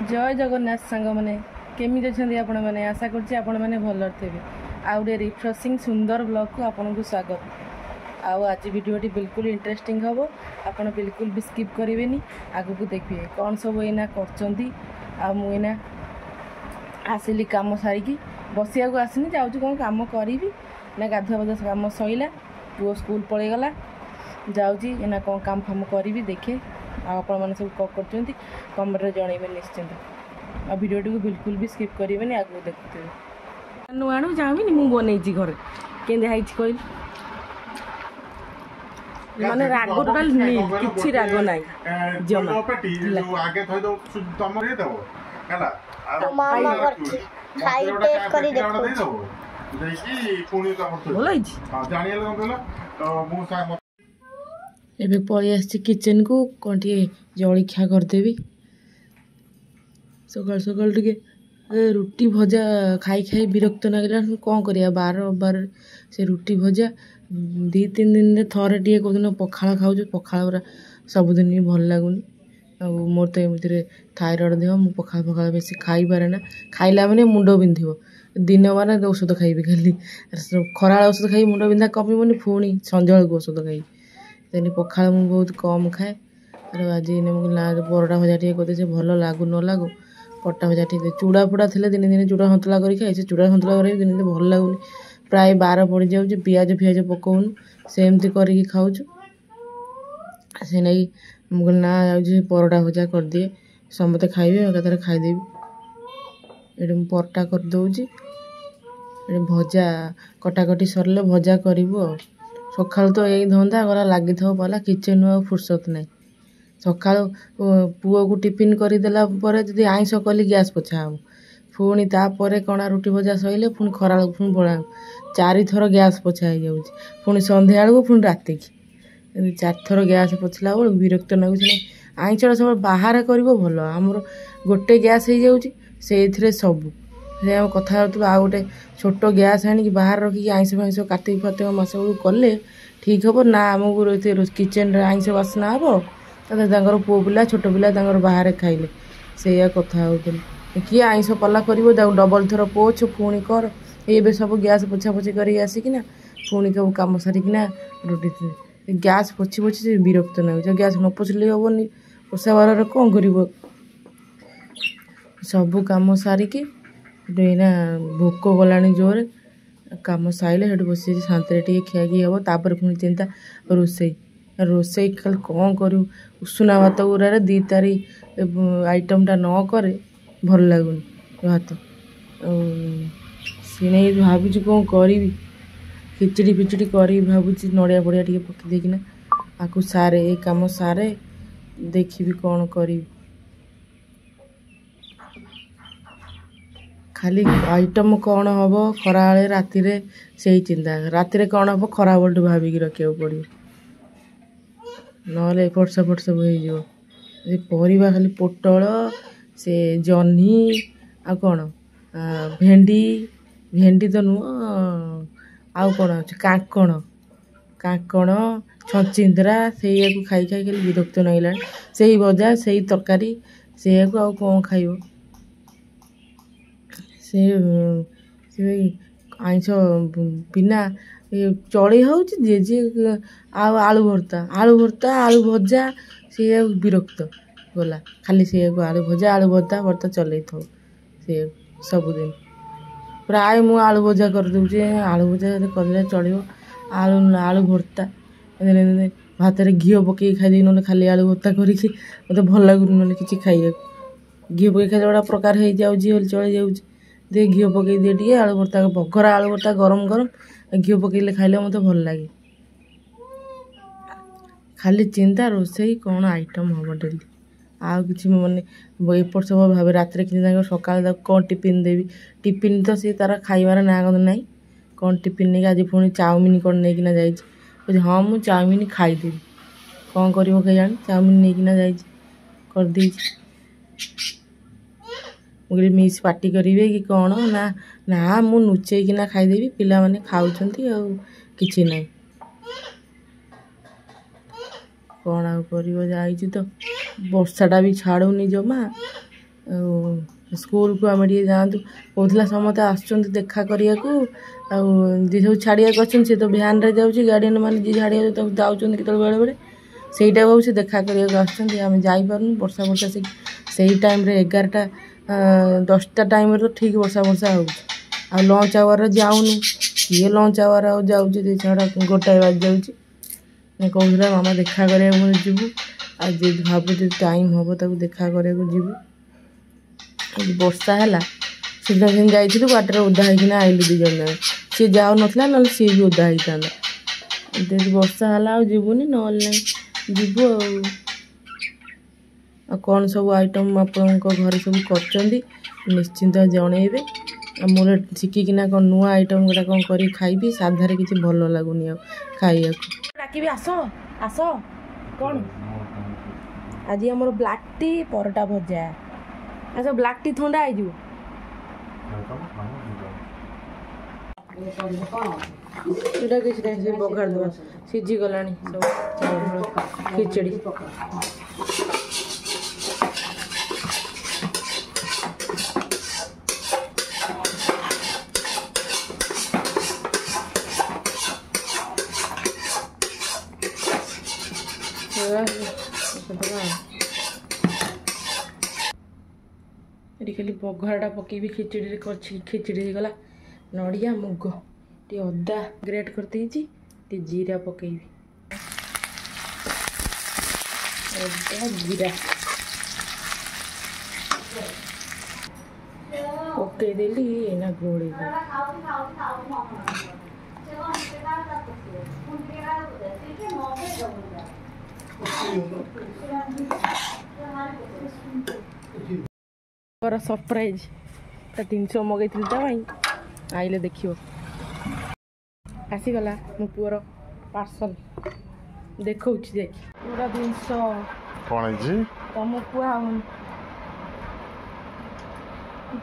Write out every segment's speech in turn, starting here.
जय जगन्नाथ सांग मैंने केमी अच्छा आपण मैंने आशा करछि आपण मैंने भल थे आउ गए रिफ्रेशिंग सुंदर ब्लॉग को आपन को स्वागत। आउ आज वीडियोटी बिल्कुल इंटरेस्टिंग हम आपन बिल्कुल भी स्किप करेंगे आगु को देखिए कौन सब एना करना आसिली कम सारिकी बसिया को आसनी जाऊँ कौन कम करी ना गाधुआ बधा कम सैला पुओ स्कूल पलैगला जाऊँगी एना कौन काम फाम करी देखे आपण मैंने सब कौन कर कमेंट जनइबे निश्चिंत आ वीडियो को बिल्कुल भी स्किप करेंगे आगे देखते नु आणु जाऊँगी मुझे बनई घर के कहल माने राग टोटाल किछि राग नाइ जमा आगे थई दो तमर हे दबो हैला तो मामा करछि खाई टेस्ट करी देखो देखि पुणी तमर तो बोलै हां जानियल कोन कहला तो मु सा एबे पळी आछि किचन को कोंटी जळिखा कर देबी सकाल सकाल टिके रुटी भजा खाई खाई विरक्त लागला कौन करिया बार बार से रुटी भजा दी तीन दिन थरे टे कौ दिन पखाड़ खाऊ पखाड़ सबुदिन भी भल लगुनि आ मोर तो एमती थायरॉइड देह मु पखाड़ पखाड़ बेसी खाई पारे ना खाइला माने मुंड बिंधिव दिन मान औषध खाइबी खाली खरा औषध खाई मुंड बिंधा कमिबनी पुणी संध्या को औषध खाई तेनी पखाड़ मु बहुत कम खाए और आज परोटा भजा टे कहते भल लागू न लागू पट्टा भजा टे चूड़ा फुड़ा थे दिन दिन चूड़ा सन्तुला कर खाए से चूड़ा सन्तुला कर दिन दिन भल लगुनि प्राय बार पड़ जाऊँ पियाज फियाज पकाउनु सेमती करके खाऊ से नहीं मुझे ना जाऊँ परोटा भजा कर दिए समस्ते खाइबे एकाथरे खाईदेवी ये परोटा कर दौची भजा कटाकटी सरले भजा करूँ सकाल तो यही धंदा गला लगी था पहला किचन फुर्सत नहीं सका पुओ को टिफिन करदेला जब आईष कली गैस पोछा हम पुणी तापर कणा रुटी भजा सैले पुणी खरा पुणी बड़ा 4 थर गैस पोछा हो जाऊँगी पुणी संध्या बेलू पुणी राति की 4 थर गैस पोछला बेलू विरक्त लगुच आईषटा सब बाहर कर भल आमर गोटे गैस हो जाऊँगी से सबू से कथा आ गोटे छोट गैस आनिक बाहर रखिक आईष फाइष कार्तिक फार्तिक मस बेलू कले ठीक हम ना आमको किचन आईष बासना हम पुओ पिला छोट पिला बाहर खाइले से कथा होती किए आईष पला कर डबल थर पोछ पुणी कर ये सब गैस पोछा पोछी कर आसिकिना पुणी सब कम सारिकिना रुटी गैस पोछी पोछी से विरक्त लगुच गैस न पोछले हेनी ओषा बार कौन कर सबू कम सारिकी ना भोक गला जोर कम साइले बस शांति टे खियाखी हम तापर पुणी चिंता रोसई रोसई खाली कौन करूँ उषुना भात गुरा 2 तारी आइटमटा न करे भल लगुनि भात से भावुँ कौन करी खिचड़ी फिचड़ी करी भावुँ नड़िया फड़िया टे पकई देकिना आपको सारे ये कम सारे देखी कौन करी खाली आइटम कौन हम खरा राति से चिंता राति कौन हम खरा बेलू भाविक रखा पड़ो ना एपट सेपट सब हो खाली पोटल से जह्नी आ कौन भेंडी भेंडी तो नुह आउ कौन अच्छे काकण काकण छचिंद्रा से खाई खाई खाली विरक्त लगला से भजा से तरकारी से आउ कौन खाइब से आईष बिना चढ़ी हो आलू भर्ता आलू भजा से विरक्त गला खाली से आलू भजा आलू भर्ता चल से सबुदिन प्राय मु आलू भजा कर दूचे आलू भजा कर चलो आलू भर्ता भात घी पकई खाई ना खाली आलू भर्ता करके मत भल लगुनि ना कि खाइए घी पकई खाई गोटा प्रकार हो जाऊँगी चल जाऊँगी दे घी पकई दिए टे आलू भर्ता बघरा आलू भर्ता गरम गरम घी पकईले खाइले मत भल लगे खाली चिंता रोसई कौन आइटम हम डेली आउ कि मैंने एपट सब भाव रात सका कौन टिफिन देवी टिफिन तो सी तार खाइबार ना ना कौन टिफिन नहीं आज पुणी चाउमिन कौन नहीं जाइए हाँ मुझे चाउमिन खाईदेवी कौन कर जानी चाउमिन नहीं करदे मुझे मिस पार्टी करेंगे कि कौन ना ना मु नुचेकिना खाईदेवी पिला माने खाऊछंती आ किछि नहीं कौन आ कर तो वर्षाटा भी छाड़ूनी जमा स्कूल को आम टे जातु कहला समस्ते आसुँच देखा करने को जी सब छाड़िया सी तो भ्यान रे जाऊँगी गार्डियन मैंने जी छाड़िया जाऊँ केत बेले बेले सहीटा भाव से देखा करने आम जापारूँ वर्षा वर्षा से टाइम 11टा 10टा टाइम तो ठीक वर्षा वर्षा हो लंच आवर जाऊनु किए लंच आवर जाऊँगी छड़ा गोटाए बाज जाऊँगी कहला मामा देखा करने जीवु आज भावुँ टाइम हम ताक देखा करने जीवु वर्षा है सीधे जाइलु बाटर ओदा होना आइलु 2 जन सी जाऊ ना ना सी भी ओदा होता वर्षा है जीवुनि ना जीवु कौन सब आइटम आपण घर सब कर निश्चिंत जनइबे मोर शिखिकिना कौन नुआ आइटम गोटा कौन कर खाइबी साधारे किसी भल लगुनि खाइया डाकबी आस आस कौन आज आम ब्लैक टी परटा भजा अच्छा ब्लैक टी थंडा हो बघार दवा सीझी गला सब खिचड़ी ये खाली बघारटा पकईबी खिचड़ी खिचड़ी गला नड़िया मुग टे अदा ग्रेट करते टे जीरा पकईबी अदा जीरा पकईदेली एना गोड़ी सरप्राइज 300 मगई आइले देखियो आसीगला मो पुअर पार्सल देखो पूरा 300 कौन जी तुम पुआ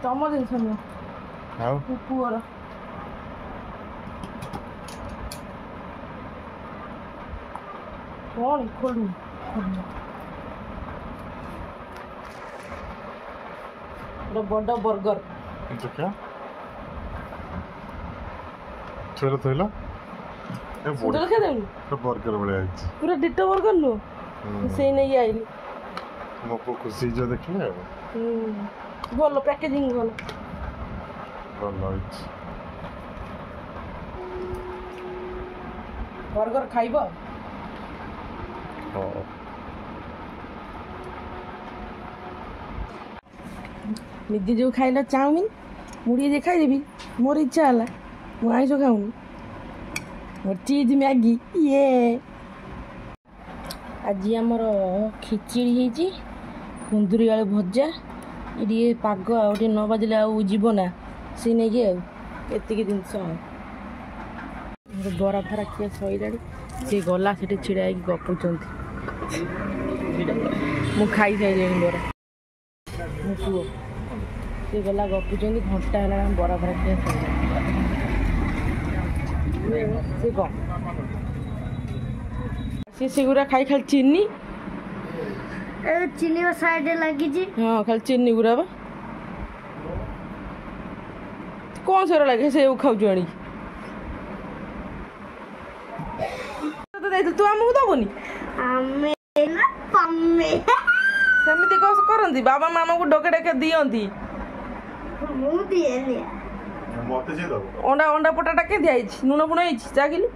तुम जिनस नुह पुअर कौन खोलू बड़ा बर्गर क्या थोड़ा थोड़ा सुंदर क्या देनु तो बर्गर बड़े आई पूरा डिटो बर्गर नु से नहीं आइली मको खुशी जो देखले भलो पैकेजिंग भलो भलो बर्गर खाइबो हां निजे जो खाइला चाउमिन मुड़ी जे खाइदेवी मोर इच्छा है मु आइस खाऊनी मोर चीज मैगी ये आज आमर खिचड़ी होती कुंदुरी आलू भजा ये पाग आगे 9 बजले आव ना सी नहीं आती जिनस बरा फरा किए सैला सी गला से छिड़ा गपुंट मु खाई सारे बरा मो पुओ सी गला गपुंट घंटा है बरा फरा किए सी कौन सेगुरा खाई खाली चीनी चीनी साइड लगी हाँ खाली चीनी गुरा बा कौन सर लगे से खाऊ आनी तू आमको दबनी सेमती कौन करती बाबा मामा को डके डके दियंती अंडा अंडा पटाटा के दिया लुण फुण जागिलु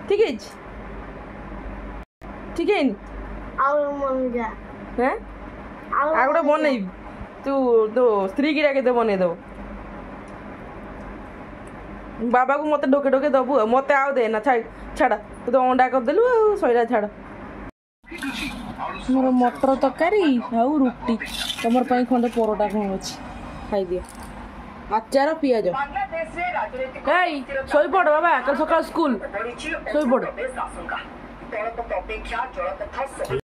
ठीक है ठीक है आ गोटे बनई तू तो स्त्री की डाके बनई दब बाबा को मत डोके डोके दबु मत आउ देना छाड़ा तू तो अंडा करदेलु सैला छाड़ मोर मटर तरकारी आउ रुटी तुम खंडे परोटा कौन अच्छी खाई दियो आचार पियाज शोई पड़ बाबा कल सकाल स्कूल शोई पड़।